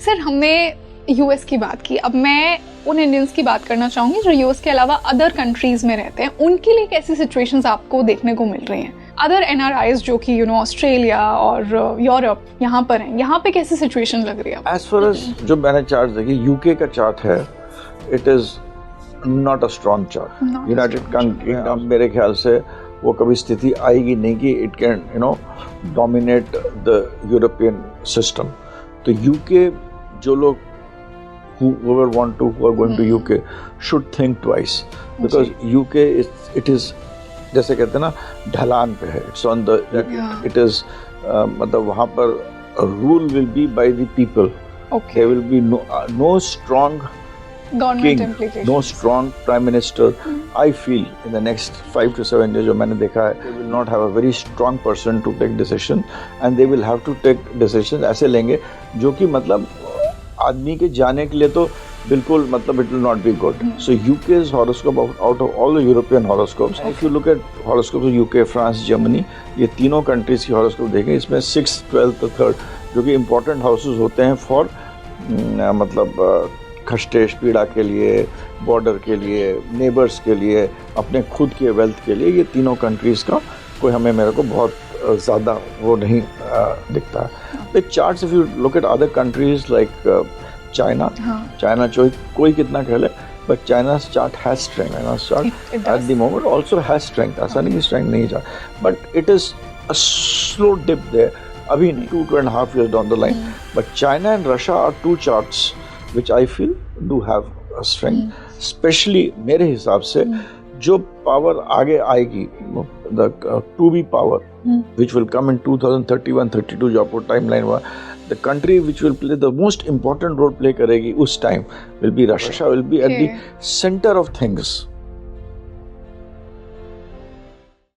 Sir हमने US की बात की, अब मैं उन इंडियंस की बात करना चाहूंगी जो यूएस के अलावा अदर कंट्रीज में रहते हैं, उनके लिए कैसी सिचुएशंस आपको देखने को मिल रही हैं? अदर एनआरआईज जो कि ऑस्ट्रेलिया और यूरोप यहाँ पर हैं, यहाँ पे कैसी सिचुएशन लग रही है? एज फार एज जो मैंने चार्ट देखी, यूके का चार्ट है, it is not a strong chart. United kingdom मेरे ख्याल से वो कभी स्थिति आएगी नहीं कि it can dominate the European system. तो यूके जो लोग whoever who are going to UK should think twice, because UK is जैसे कहते हैं ना ढलान पे है, it's on the it is मतलब वहाँ पर rule will be by the people. There will be no strong government king, no strong prime minister. I feel in the next 5 to 7 years जो मैंने देखा है, they will not have a very strong person to take decision, and they will have to take decisions ऐसे लेंगे जो कि मतलब आदमी के जाने के लिए तो बिल्कुल मतलब it will not be good. So UK's horoscope out of all the European horoscopes, if you look at horoscopes of UK, France, Germany, ये तीनों countries की horoscope देखें, इसमें 6th, 12th, 3rd जो कि important houses होते हैं for मतलब खष्टेश पीड़ा के लिए, बॉर्डर के लिए, नेबर्स के लिए, अपने खुद के वेल्थ के लिए, ये तीनों कंट्रीज़ का कोई हमें मेरे को बहुत ज़्यादा वो नहीं दिखता। The charts, if you look at other countries like China, China कोई कितना कह ले, but China's chart has strength. China's chart at the moment also has strength. ऐसा नहीं कि strength नहीं जा, but it is a slow dip there. अभी नहीं, 2.5 years down the line. But China and Russia are two charts which I feel do have a strength. Especially मेरे हिसाब से जो पावर आगे आएगी, the 2B power, which will come in 2031-32 जो आपको टाइमलाइन हुआ, the country which will play the most important role play करेगी उस time will be Russia, will be at the center of things.